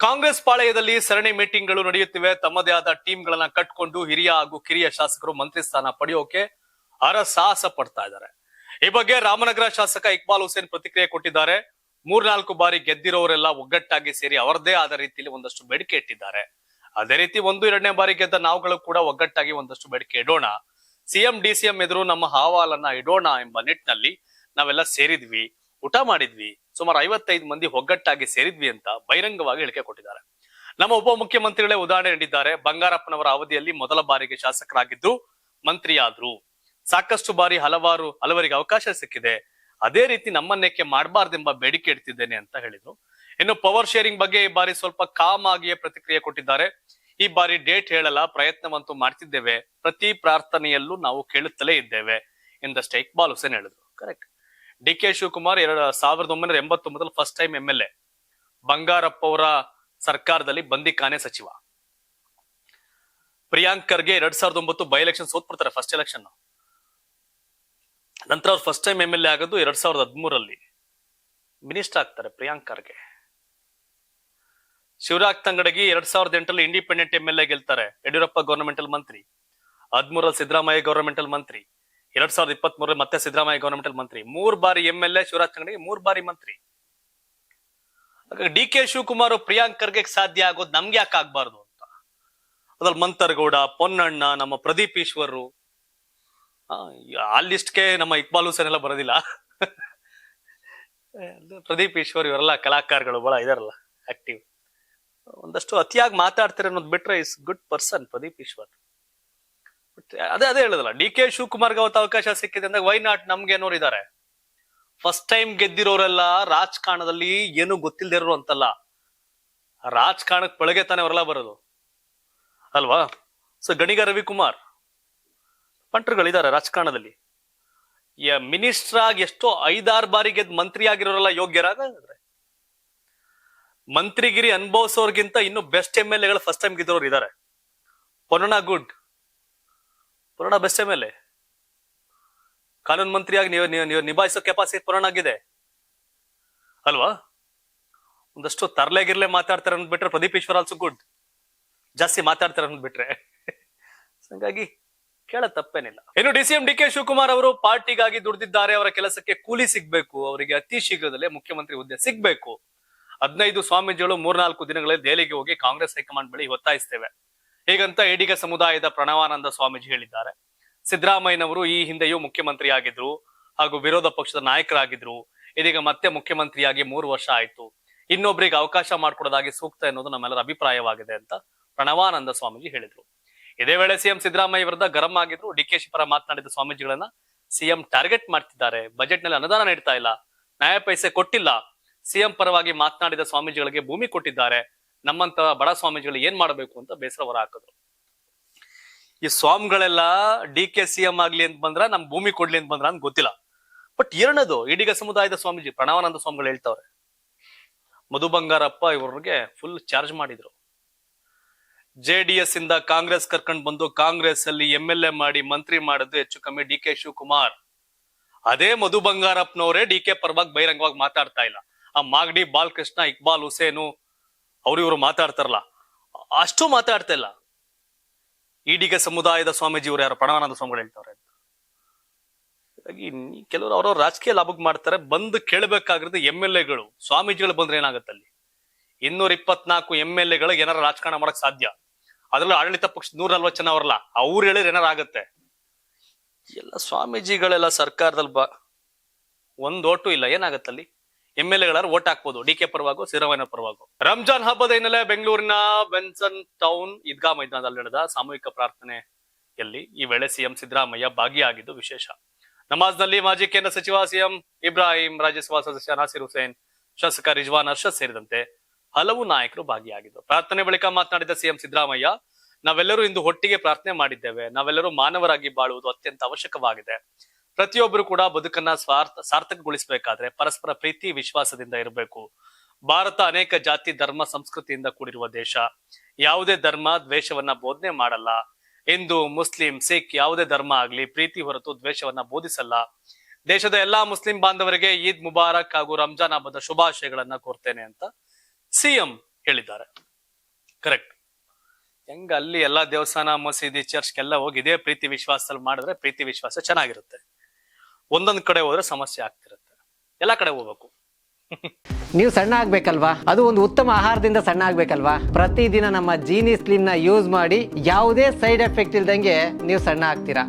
ಕಾಂಗ್ರೆಸ್ ಪಾಳೆಯದಲ್ಲಿ ಸರಣಿ ಮೀಟಿಂಗ್ಗಳು ನಡೆಯುತ್ತಿವೆ. ತಮ್ಮದೇ ಆದ ಟೀಮ್ ಗಳನ್ನ ಕಟ್ಕೊಂಡು ಹಿರಿಯ ಹಾಗೂ ಕಿರಿಯ ಶಾಸಕರು ಮಂತ್ರಿ ಸ್ಥಾನ ಪಡೆಯೋಕೆ ಹರಸಾಹಸ ಪಡ್ತಾ ಇದ್ದಾರೆ. ಈ ಬಗ್ಗೆ ರಾಮನಗರ ಶಾಸಕ ಇಕ್ಬಾಲ್ ಹುಸೇನ್ ಪ್ರತಿಕ್ರಿಯೆ ಕೊಟ್ಟಿದ್ದಾರೆ. 3-4 ಬಾರಿ ಗೆದ್ದಿರೋರೆಲ್ಲ ಒಗ್ಗಟ್ಟಾಗಿ ಸೇರಿ ಅವರದೇ ಆದ ರೀತಿಯಲ್ಲಿ ಒಂದಷ್ಟು ಬೇಡಿಕೆ ಇಟ್ಟಿದ್ದಾರೆ. ಅದೇ ರೀತಿ 1-2ನೇ ಬಾರಿ ಗೆದ್ದ ನಾವುಗಳು ಕೂಡ ಒಗ್ಗಟ್ಟಾಗಿ ಒಂದಷ್ಟು ಬೇಡಿಕೆ ಇಡೋಣ, ಸಿಎಂ ಡಿಸಿಎಂ ಎದುರು ನಮ್ಮ ಅಹವಾಲನ್ನ ಇಡೋಣ ಎಂಬ ನಿಟ್ಟಿನಲ್ಲಿ ನಾವೆಲ್ಲ ಸೇರಿದ್ವಿ, ಊಟ ಮಾಡಿದ್ವಿ, ಸುಮಾರು 55 ಮಂದಿ ಒಗ್ಗಟ್ಟಾಗಿ ಸೇರಿದ್ವಿ ಅಂತ ಬಹಿರಂಗವಾಗಿ ಹೇಳಿಕೆ ಕೊಟ್ಟಿದ್ದಾರೆ. ನಮ್ಮ ಉಪಮುಖ್ಯಮಂತ್ರಿಗಳೇ ಉದಾಹರಣೆ ನೀಡಿದ್ದಾರೆ. ಬಂಗಾರಪ್ಪನವರ ಅವಧಿಯಲ್ಲಿ ಮೊದಲ ಬಾರಿಗೆ ಶಾಸಕರಾಗಿದ್ದು ಮಂತ್ರಿಯಾದ್ರು. ಸಾಕಷ್ಟು ಬಾರಿ ಹಲವರಿಗೆ ಅವಕಾಶ ಸಿಕ್ಕಿದೆ. ಅದೇ ರೀತಿ ನಮ್ಮನ್ನೇಕೆ ಮಾಡಬಾರ್ದೆಂಬ ಬೇಡಿಕೆ ಇಡ್ತಿದ್ದೇನೆ ಅಂತ ಹೇಳಿದ್ರು. ಇನ್ನು ಪವರ್ ಶೇರಿಂಗ್ ಬಗ್ಗೆ ಈ ಬಾರಿ ಸ್ವಲ್ಪ ಕಾಮ್ ಆಗಿಯೇ ಪ್ರತಿಕ್ರಿಯೆ ಕೊಟ್ಟಿದ್ದಾರೆ. ಈ ಬಾರಿ ಡೇಟ್ ಹೇಳಲ್ಲ, ಪ್ರಯತ್ನವಂತೂ ಮಾಡ್ತಿದ್ದೇವೆ, ಪ್ರತಿ ಪ್ರಾರ್ಥನೆಯಲ್ಲೂ ನಾವು ಕೇಳುತ್ತಲೇ ಇದ್ದೇವೆ ಎಂದಷ್ಟೇ ಇಕ್ಬಾಲ್ ಹುಸೇನ್ ಹೇಳಿದ್ರು. Correct. D K. Shivakumar 1989 first time MLA, Bangarappa ಅವರ ಸರ್ಕಾರದಲ್ಲಿ ಬಂದಿಖಾನೆ ಸಚಿವ. ಪ್ರಿಯಾಂಕ್ ಖರ್ಗೆ 2009 ಬೈ ಎಲೆಕ್ಷನ್ ಸೋತ್ಬಿಡ್ತಾರೆ ಫಸ್ಟ್ ಎಲೆಕ್ಷನ್. ನಂತರ ಅವ್ರು ಫಸ್ಟ್ ಟೈಮ್ MLA ಆಗೋದು 2013 ಮಿನಿಸ್ಟರ್ ಆಗ್ತಾರೆ ಪ್ರಿಯಾಂಕ್ ಖರ್ಗೆ. ಶಿವರಾಜ್ ತಂಗಡಗಿ 2008 ಇಂಡಿಪೆಂಡೆಂಟ್ MLA ಗೆಲ್ತಾರೆ. ಯಡಿಯೂರಪ್ಪ ಗವರ್ನಮೆಂಟಲ್ ಮಂತ್ರಿ. 13 ಸಿದ್ದರಾಮಯ್ಯ ಗವರ್ನಮೆಂಟಲ್ ಮಂತ್ರಿ. 2023 ಮತ್ತೆ ಸಿದ್ದರಾಮಯ್ಯ ಗವರ್ನಮೆಂಟಲ್ ಮಂತ್ರಿ. 3 ಬಾರಿ MLA ಶಿವರಾಜ್ ತಂಗಡಗಿ, 3 ಬಾರಿ ಮಂತ್ರಿ. ಡಿ.ಕೆ. ಶಿವಕುಮಾರ್ ಪ್ರಿಯಾಂಕ್ ಖರ್ಗೆ ಸಾಧ್ಯ ಆಗೋದು ನಮ್ಗೆ ಯಾಕೆ ಆಗ್ಬಾರ್ದು ಅಂತ. ಅದ್ರಲ್ಲಿ ಮಂತರ್ಗೌಡ, ಪೊನ್ನಣ್ಣ, ನಮ್ಮ ಪ್ರದೀಪ್ ಈಶ್ವರ್, ಆ ಲಿಸ್ಟ್ಗೆ ನಮ್ಮ ಇಕ್ಬಾಲ್ ಹುಸೇನ್ ಎಲ್ಲ ಬರೋದಿಲ್ಲ. ಪ್ರದೀಪ್ ಈಶ್ವರ್ ಇವರೆಲ್ಲ ಕಲಾಕಾರಗಳು ಬಹಳ ಇದಾರಲ್ಲ, ಆಕ್ಟಿವ್. ಒಂದಷ್ಟು ಅತಿಯಾಗಿ ಮಾತಾಡ್ತಾರೆ ಅನ್ನೋದು ಬಿಟ್ರೆ is good person Pradeep Eshwar. ಅದೇ ಹೇಳದಲ್ಲ, ಡಿ.ಕೆ. ಶಿವಕುಮಾರ್ಗೆ ಅವತ್ತು ಅವಕಾಶ ಸಿಕ್ಕಿದೆ ಅಂದಾಗ ವೈ ನಾಟ್ ನಮ್ಗೆ ಏನೋರು ಇದಾರೆ. ಫಸ್ಟ್ ಟೈಮ್ ಗೆದ್ದಿರೋರೆಲ್ಲ ರಾಜಕಾರಣದಲ್ಲಿ ಏನು ಗೊತ್ತಿಲ್ದಿರೋರು ಅಂತಲ್ಲ, ರಾಜಕಾರಣಕ್ಕೆ ಬೆಳಗ್ಗೆ ತಾನೇ ಅವರೆಲ್ಲ ಬರೋದು ಅಲ್ವಾ. ಸೊ ಗಣಿಗ ರವಿಕುಮಾರ್ ಪಂಟ್ರುಗಳಿದ್ದಾರೆ ರಾಜಕಾರಣದಲ್ಲಿ. ಮಿನಿಸ್ಟರ್ ಆಗಿ ಎಷ್ಟೋ 5-6 ಬಾರಿ ಗೆದ್ದು ಮಂತ್ರಿ ಆಗಿರೋರೆಲ್ಲ ಯೋಗ್ಯರಾಗಿದ್ರೆ, ಮಂತ್ರಿಗಿರಿ ಅನುಭವಿಸೋರ್ಗಿಂತ ಇನ್ನು ಬೆಸ್ಟ್ MLAಗಳು ಫಸ್ಟ್ ಟೈಮ್ ಗೆದ್ದೋರು ಇದ್ದಾರೆ. Ponnanna good, Ponnanna best MLA. ಕಾನೂನು ಮಂತ್ರಿಯಾಗಿ ನೀವು ನಿಭಾಯಿಸೋ ಕೆಪಾಸಿಟಿ ಪೊನ್ನಣ್ಣಾಗಿದೆ ಅಲ್ವಾ. ಒಂದಷ್ಟು ತರ್ಲೆಗಿರ್ಲೆ ಮಾತಾಡ್ತಾರೆ ಅಂದ್ಬಿಟ್ರೆ ಪ್ರದೀಪ್ ಈಶ್ವರ್ ಆಲ್ಸೋ ಗುಡ್, ಜಾಸ್ತಿ ಮಾತಾಡ್ತಾರೆ ಅಂದ್ಬಿಟ್ರೆ. ಹಾಗಾಗಿ ಕೇಳ ತಪ್ಪೇನಿಲ್ಲ. ಇನ್ನು ಡಿಸಿಎಂ ಡಿ.ಕೆ. ಶಿವಕುಮಾರ್ ಅವರು ಪಾರ್ಟಿಗಾಗಿ ದುಡಿದಿದ್ದಾರೆ. ಅವರ ಕೆಲಸಕ್ಕೆ ಕೂಲಿ ಸಿಗ್ಬೇಕು, ಅವರಿಗೆ ಅತಿ ಶೀಘ್ರದಲ್ಲೇ ಮುಖ್ಯಮಂತ್ರಿ ಹುದ್ದೆ ಸಿಗ್ಬೇಕು. 15 ಸ್ವಾಮೀಜಿಗಳು 3-4 ದಿನಗಳಲ್ಲಿ ದೆಹಲಿಗೆ ಹೋಗಿ ಕಾಂಗ್ರೆಸ್ ಹೈಕಮಾಂಡ್ ಬಳಿ ಒತ್ತಾಯಿಸ್ತೇವೆ ಹೀಗಂತ ಈಡಿಗ ಸಮುದಾಯದ ಪ್ರಣವಾನಂದ ಸ್ವಾಮೀಜಿ ಹೇಳಿದ್ದಾರೆ. ಸಿದ್ದರಾಮಯ್ಯನವರು ಈ ಹಿಂದೆಯೂ ಮುಖ್ಯಮಂತ್ರಿ ಆಗಿದ್ರು ಹಾಗೂ ವಿರೋಧ ಪಕ್ಷದ ನಾಯಕರಾಗಿದ್ರು. ಇದೀಗ ಮತ್ತೆ ಮುಖ್ಯಮಂತ್ರಿಯಾಗಿ 3 ವರ್ಷ ಆಯ್ತು. ಇನ್ನೊಬ್ಬರಿಗೆ ಅವಕಾಶ ಮಾಡಿಕೊಡೋದಾಗಿ ಸೂಕ್ತ ಎನ್ನುವುದು ನಮ್ಮೆಲ್ಲರ ಅಭಿಪ್ರಾಯವಾಗಿದೆ ಅಂತ ಪ್ರಣವಾನಂದ ಸ್ವಾಮೀಜಿ ಹೇಳಿದ್ರು. ಇದೇ ವೇಳೆ ಸಿಎಂ ಸಿದ್ದರಾಮಯ್ಯ ವಿರುದ್ಧ ಗರಂ ಆಗಿದ್ರು. ಡಿಕೆಶಿ ಪರ ಮಾತನಾಡಿದ ಸ್ವಾಮೀಜಿಗಳನ್ನ ಸಿಎಂ ಟಾರ್ಗೆಟ್ ಮಾಡ್ತಿದ್ದಾರೆ, ಬಜೆಟ್ ನಲ್ಲಿ ಅನುದಾನ ನೀಡ್ತಾ ಇಲ್ಲ, ನ್ಯಾಯ ಪೈಸೆ ಕೊಟ್ಟಿಲ್ಲ. ಸಿಎಂ ಪರವಾಗಿ ಮಾತನಾಡಿದ ಸ್ವಾಮೀಜಿಗಳಿಗೆ ಭೂಮಿ ಕೊಟ್ಟಿದ್ದಾರೆ, ನಮ್ಮಂತ ಬಡ ಸ್ವಾಮೀಜಿಗಳು ಏನ್ ಮಾಡಬೇಕು ಅಂತ ಬೇಸರ ಹೊರ ಹಾಕಿದ್ರು. ಈ ಸ್ವಾಮಿಗಳೆಲ್ಲ ಡಿ.ಕೆ. ಸಿಎಂ ಆಗ್ಲಿ ಅಂತ ಬಂದ್ರ, ನಮ್ ಭೂಮಿ ಕೊಡ್ಲಿ ಅಂತ ಬಂದ್ರ ಅಂತ ಗೊತ್ತಿಲ್ಲ. ಬಟ್ ಎರಡನೇದು ಈಡಿಗ ಸಮುದಾಯದ ಸ್ವಾಮೀಜಿ ಪ್ರಣವಾನಂದ ಸ್ವಾಮಿಗಳು ಹೇಳ್ತಾವ್ರೆ, ಮಧು ಬಂಗಾರಪ್ಪ ಇವರಿಗೆ ಫುಲ್ ಚಾರ್ಜ್ ಮಾಡಿದ್ರು. JDS ಇಂದ ಕಾಂಗ್ರೆಸ್ ಕರ್ಕೊಂಡು ಬಂದು ಕಾಂಗ್ರೆಸ್ ಅಲ್ಲಿ MLA ಮಾಡಿ ಮಂತ್ರಿ ಮಾಡಿದ್ದು ಹೆಚ್ಚು ಕಮ್ಮಿ ಡಿ.ಕೆ. ಶಿವಕುಮಾರ್. ಅದೇ ಮಧು ಬಂಗಾರಪ್ಪನವರೇ ಡಿ.ಕೆ. ಪರವಾಗಿ ಬಹಿರಂಗವಾಗಿ ಮಾತಾಡ್ತಾ ಇಲ್ಲ. ಆ ಮಾಗಡಿ ಬಾಲಕೃಷ್ಣ, ಇಕ್ಬಾಲ್ ಹುಸೇನು ಇವರು ಮಾತಾಡ್ತಾರಲ್ಲ, ಅಷ್ಟು ಮಾತಾಡ್ತಾ ಇಲ್ಲ. ಈಡಿಗ ಸಮುದಾಯದ ಸ್ವಾಮೀಜಿ ಇವರು ಯಾರು ಪ್ರಣವಾನಂದ ಸ್ವಾಮಿಗಳು ಹೇಳ್ತಾವ್ರೆ. ಹಾಗಾಗಿ ಕೆಲವರು ಅವ್ರವ್ರ ರಾಜಕೀಯ ಲಾಭಕ್ಕೆ ಮಾಡ್ತಾರೆ. ಬಂದು ಕೇಳಬೇಕಾಗಿರೋದು MLAಗಳು. ಸ್ವಾಮೀಜಿಗಳು ಬಂದ್ರೆ ಏನಾಗುತ್ತೆ ಅಲ್ಲಿ? 224 MLAಗಳಿಗೆ ಏನಾರ ರಾಜಕಾರಣ ಮಾಡಕ್ ಸಾಧ್ಯ? ಅದ್ರಲ್ಲೂ ಆಡಳಿತ ಪಕ್ಷ 140 ಜನ ಅವರಲ್ಲ, ಅವ್ರು ಹೇಳಿದ್ರೆ ಏನಾರ ಆಗತ್ತೆ. ಎಲ್ಲ ಸ್ವಾಮೀಜಿಗಳೆಲ್ಲ ಸರ್ಕಾರದಲ್ಲಿ ಒಂದ್ ಓಟು ಇಲ್ಲ, ಏನಾಗತ್ತಲ್ಲಿ? MLAಗಳಾರು ಓಟ್ ಹಾಕ್ಬೋದು, ಡಿ.ಕೆ. ಪರವಾಗೋ ಸಿದ್ದರಾಮಯ್ಯ ಪರವಾಗೋ. ರಂಜಾನ್ ಹಬ್ಬದ ಹಿನ್ನೆಲೆ ಬೆಂಗಳೂರಿನ ಬೆನ್ಸನ್ ಟೌನ್ ಈದ್ಗಾ ಮೈದಾನದಲ್ಲಿ ನಡೆದ ಸಾಮೂಹಿಕ ಪ್ರಾರ್ಥನೆಯಲ್ಲಿ ಈ ವೇಳೆ ಸಿಎಂ ಸಿದ್ದರಾಮಯ್ಯ ಭಾಗಿಯಾಗಿದ್ದು ವಿಶೇಷ. ನಮಾಜ್ನಲ್ಲಿ ಮಾಜಿ ಕೇಂದ್ರ ಸಚಿವ ಸಿಎಂ ಇಬ್ರಾಹಿಂ, ರಾಜ್ಯಸಭಾ ಸದಸ್ಯ ನಾಸಿರ್ ಹುಸೇನ್, ಶಾಸಕ ರಿಜ್ವಾನ್ ಅರ್ಷದ್ ಸೇರಿದಂತೆ ಹಲವು ನಾಯಕರು ಭಾಗಿಯಾಗಿದ್ದರು. ಪ್ರಾರ್ಥನೆ ಬಳಿಕ ಮಾತನಾಡಿದ ಸಿಎಂ ಸಿದ್ದರಾಮಯ್ಯ, ನಾವೆಲ್ಲರೂ ಇಂದು ಒಟ್ಟಿಗೆ ಪ್ರಾರ್ಥನೆ ಮಾಡಿದ್ದೇವೆ. ನಾವೆಲ್ಲರೂ ಮಾನವರಾಗಿ ಬಾಳುವುದು ಅತ್ಯಂತ ಅವಶ್ಯಕವಾಗಿದೆ. ಪ್ರತಿಯೊಬ್ಬರು ಕೂಡ ಬದುಕನ್ನ ಸಾರ್ಥಕಗೊಳಿಸಬೇಕಾದ್ರೆ ಪರಸ್ಪರ ಪ್ರೀತಿ ವಿಶ್ವಾಸದಿಂದ ಇರಬೇಕು. ಭಾರತ ಅನೇಕ ಜಾತಿ ಧರ್ಮ ಸಂಸ್ಕೃತಿಯಿಂದ ಕೂಡಿರುವ ದೇಶ. ಯಾವುದೇ ಧರ್ಮ ದ್ವೇಷವನ್ನ ಬೋಧನೆ ಮಾಡಲ್ಲ. ಹಿಂದೂ, ಮುಸ್ಲಿಂ, ಸಿಖ್ ಯಾವುದೇ ಧರ್ಮ ಆಗ್ಲಿ ಪ್ರೀತಿ ಹೊರತು ದ್ವೇಷವನ್ನ ಬೋಧಿಸಲ್ಲ. ದೇಶದ ಎಲ್ಲಾ ಮುಸ್ಲಿಂ ಬಾಂಧವರಿಗೆ ಈದ್ ಮುಬಾರಕ್ ಹಾಗೂ ರಂಜಾನ್ ಹಬ್ಬದ ಶುಭಾಶಯಗಳನ್ನ ಕೋರ್ತೇನೆ ಅಂತ ಸಿಎಂ ಹೇಳಿದ್ದಾರೆ. ಕರೆಕ್ಟ್. ಹೆಂಗ ಅಲ್ಲಿ ಎಲ್ಲಾ ದೇವಸ್ಥಾನ, ಮಸೀದಿ, ಚರ್ಚ್ಗೆಲ್ಲ ಹೋಗಿ ಇದೇ ಪ್ರೀತಿ ವಿಶ್ವಾಸದಲ್ಲಿ ಮಾಡಿದ್ರೆ ಪ್ರೀತಿ ವಿಶ್ವಾಸ ಚೆನ್ನಾಗಿರುತ್ತೆ. ಒಂದೊಂದ್ ಕಡೆ ಹೋದ್ರೆ ಸಮಸ್ಯೆ ಆಗ್ತಿರುತ್ತೆ. ಎಲ್ಲಾ ಕಡೆ ಹೋಗ್ಬೇಕು. ನೀವು ಸಣ್ಣ ಆಗ್ಬೇಕಲ್ವಾ, ಅದು ಒಂದು ಉತ್ತಮ ಆಹಾರದಿಂದ ಸಣ್ಣ ಆಗ್ಬೇಕಲ್ವಾ. ಪ್ರತಿದಿನ ನಮ್ಮ ಜೀನಿ ಸ್ಲಿಮ್ ನ ಯೂಸ್ ಮಾಡಿ ಯಾವುದೇ ಸೈಡ್ ಎಫೆಕ್ಟ್ ಇಲ್ದಂಗೆ ನೀವು ಸಣ್ಣ ಆಗ್ತೀರಾ.